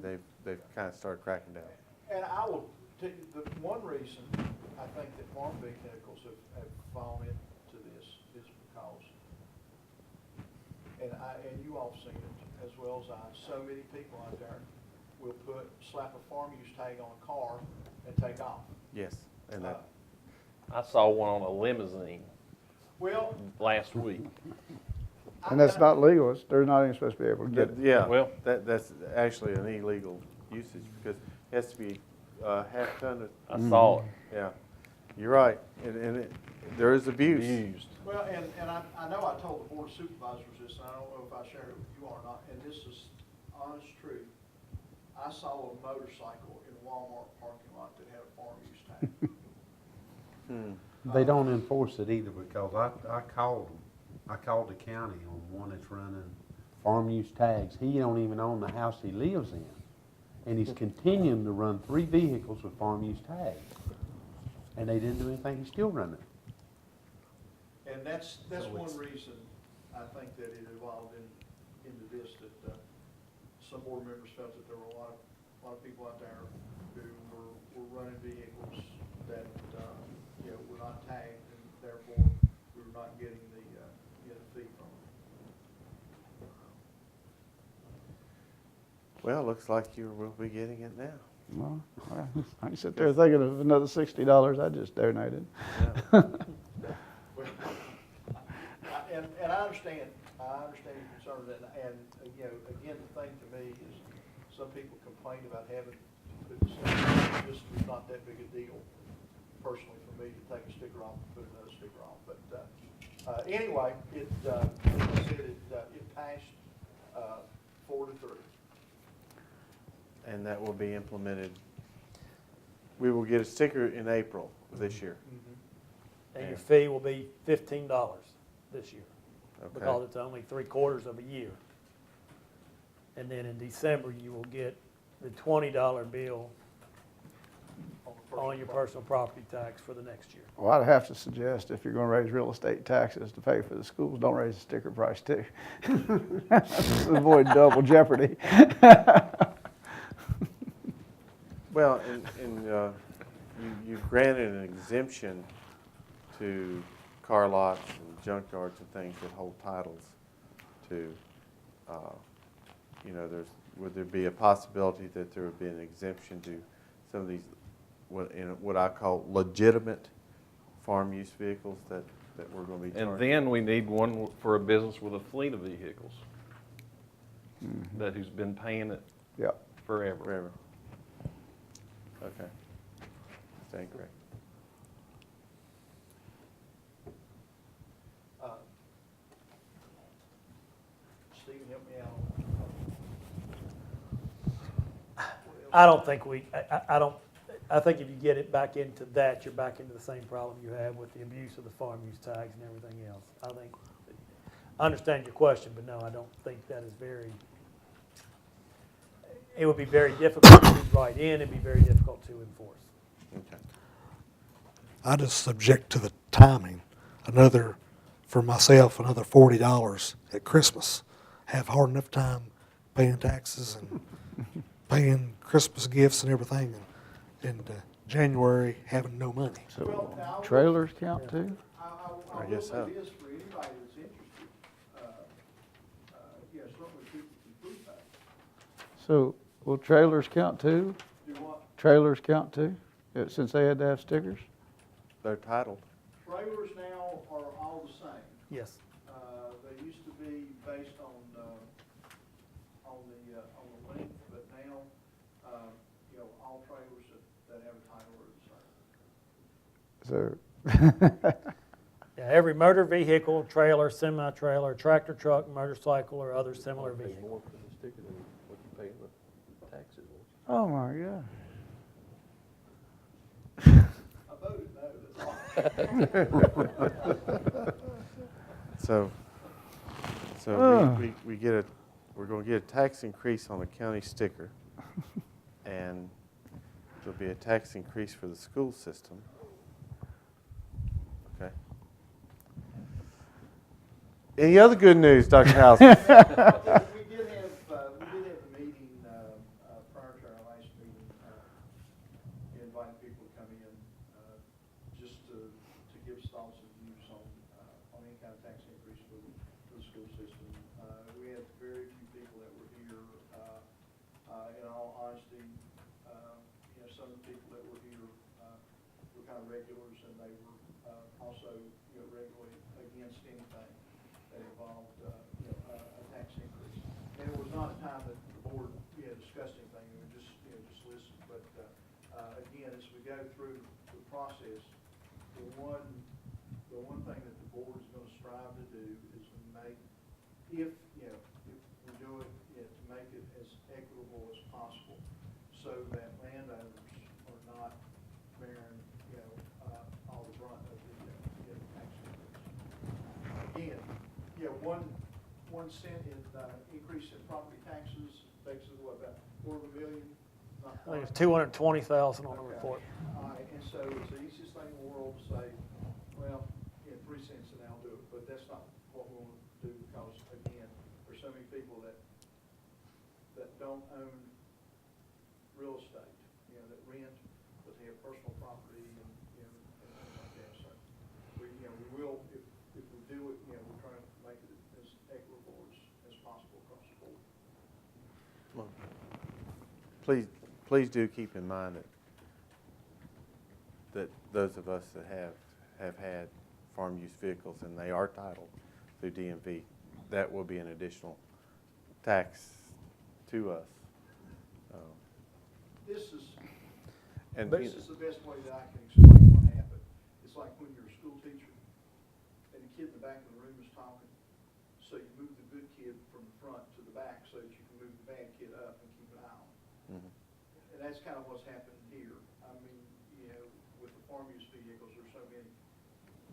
they've kind of started cracking down. And I will tell you, the one reason I think that farm vehicles have fallen into this is because, and you all seen it as well as I, so many people out there will slap a farm use tag on a car and take off. Yes, and that, I saw one on a limousine Well, last week. And that's not legal. They're not even supposed to be able to get it. yeah, Well- that's actually an illegal usage because it has to be half ton. I saw it. Yeah, you're right, and there is abuse. Used. well, and I know I told the board of supervisors this, and I don't know if I shared it with you or not, and this is honest truth. I saw a motorcycle in a Walmart parking lot that had a farm use tag. They don't enforce it either because I called them. I called the county on one that's running farm use tags. He don't even own the house he lives in. And he's continuing to run 3 vehicles with farm use tags. And they didn't do anything, he's still running. And that's So one it's- reason I think that it evolved into this, that some board members felt that there were a lot of people out there who were running vehicles that, were not tagged, and therefore we were not getting the fee from them. Well, looks like you will be getting it now. Well, I can sit there thinking of another $60 I just donated. Yeah. Well, and I understand your concerns, and again, the thing to me is, some people complain about having to put the sticker on. This was not that big a deal, personally, for me to take a sticker off and put another sticker on. But anyway, it passed 4-3. And that will be implemented. We will get a sticker in April of this year. And your fee will be $15 this year, Okay. because it's only 3/4 of a year. And then in December, you will get the $20 bill on your personal property tax for the next year. Well, I'd have to suggest if you're going to raise real estate taxes to pay for the schools, don't raise the sticker price too. Avoid double jeopardy. Well, you've granted an exemption to car lots and junkyards and things that hold titles to, would there be a possibility that there would be an exemption to some of these, what I call legitimate farm use vehicles that we're going to be charging? And then we need one for a business with a fleet of vehicles that who's been paying it Yep. forever. Forever. Okay. Stand correct. Stephen, help me out. I don't think I think if you get it back into that, you're back into the same problem you had with the abuse of the farm use tags and everything else. I understand your question, but no, I don't think that is it would be very difficult to write in, it'd be very difficult to enforce. Okay. I just subject to the timing. For myself, another $40 at Christmas. Have hard enough time paying taxes and paying Christmas gifts and everything, and January having no money. So trailers count too? I I guess will so. say this for anybody that's interested, certainly people can prove that. So will trailers count too? Do what? Trailers count too, since they had to have stickers? They're titled. Trailers now are all the same. Yes. They used to be based on the length, but now, all trailers that have a title are the same. So, Yeah, every motor vehicle, trailer, semi-trailer, tractor truck, motorcycle, or other similar vehicle. More for the sticker than what you pay in the taxes. oh my God. I voted no, that's all. So we're going to get a tax increase on the county sticker, and there'll be a tax increase for the school system. Okay. Any other good news, Dr. House? We did have a meeting inviting people to come in, just to give us thoughts and views on any kind of tax increase for the school system. We had very few people that were here, in all honesty. Some of the people that were here, were kind of regulars, and they were, also, regularly against anything that involved, a tax increase. And it was not a time that the board, discussed anything, we would just, just listen. But, again, as we go through the process, the one thing that the board is gonna strive to do is to make, if we do it, to make it as equitable as possible, so that landowners are not bearing, all the brunt of the tax increase. Again, one cent in, increase in property taxes, takes us, what, about $250,000? Not I think quite. it's 220,000 on the Okay. report. All right, and so it's the easiest thing in the world to say, well, 3 cents and I'll do it, but that's not what we want to do, because again, there's so many people that don't own real estate, that rent, but they have personal property and, and things like that. So we will, if we do it, we're trying to make it as equitable as possible across the board. Well, please do keep in mind that those of us that have had farm use vehicles and they are titled through DMV, that will be an additional tax to us. This is And But- the best way that I can explain what happened. It's like when you're a school teacher and the kid in the back of the room is talking, so you move the good kid from the front to the back so that you can move the bad kid up and keep an eye on him. Mhm. And that's kind of what's happened here. I mean, with the farm use vehicles, there's so many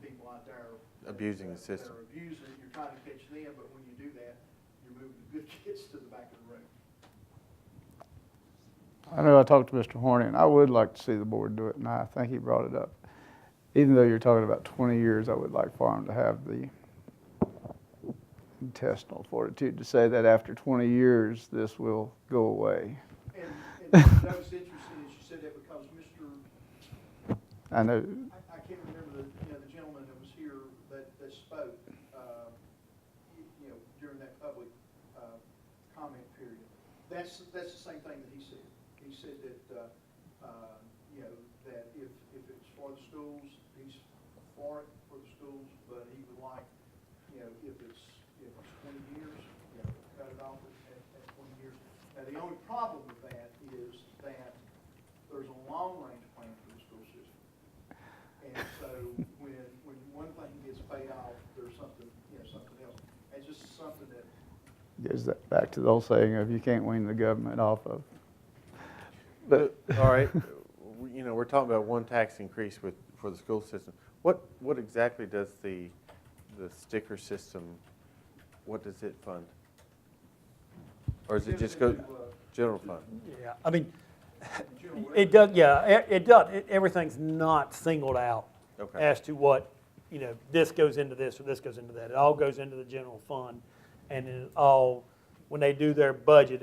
people out there Abusing the that system. are abusing it. You're trying to catch them, but when you do that, you're moving the good kids to the back of the room. I know I talked to Mr. Horny, and I would like to see the board do it, and I think he brought it up. Even though you're talking about 20 years, I would like for him to have the intestinal fortitude to say that after 20 years, this will go away. And that was interesting, as you said that, because Mr. I know, I can't remember the gentleman that was here that spoke, during that public, comment period. That's the same thing that he said. He said that, that if it's for the schools, he's for it for the schools, but he would like, if it's 20 years, cut it off at 20 years. Now, the only problem with that is that there's a long-range plan for the school system. And so when one thing gets paid off, there's something, something else. It's just something that, goes that back to the old saying of you can't wean the government off of. But All right, we're talking about one tax increase for the school system. What exactly does the sticker system, what does it fund? Or does it just go general fund? Yeah, I mean, general it does, it does, everything's not singled out Okay. as to what, this goes into this or this goes into that. It all goes into the general fund, and it all, when they do their budget,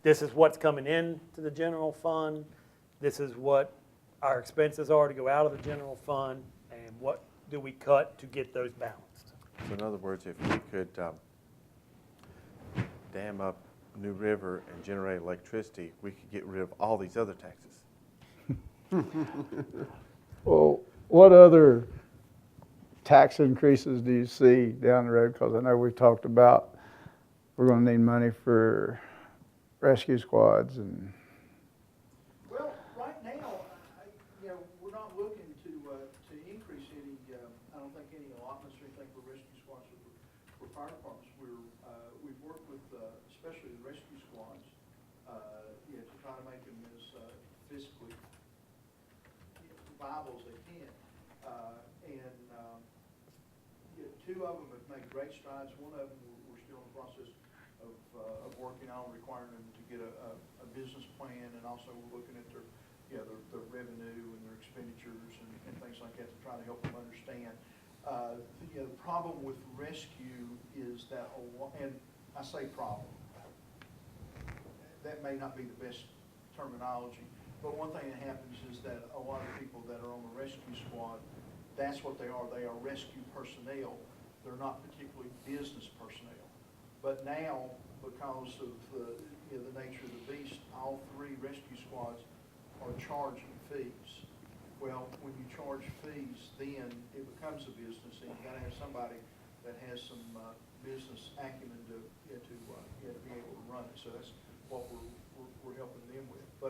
this is what's coming in to the general fund, this is what our expenses are to go out of the general fund, and what do we cut to get those balanced. So in other words, if we could dam up New River and generate electricity, we could get rid of all these other taxes. well, what other tax increases do you see down the road? Because I know we've talked about we're going to need money for rescue squads and well, right now, we're not looking to increase any, I don't think any allotments or anything for rescue squads or for fire departments. We've worked with, especially the rescue squads, to try to make them as fiscally viable as they can. Two of them have made great strides. One of them, we're still in the process of working on, requiring them to get a business plan, and also we're looking at their revenue and their expenditures and things like that to try to help them understand. The problem with rescue is that, and I say problem, that may not be the best terminology. But one thing that happens is that a lot of people that are on the rescue squad, that's what they are rescue personnel. They're not particularly business personnel. But now, because of the nature of the beast, all 3 rescue squads are charging fees. Well, when you charge fees, then it becomes a business, and you gotta have somebody that has some business acumen to be able to run it. So that's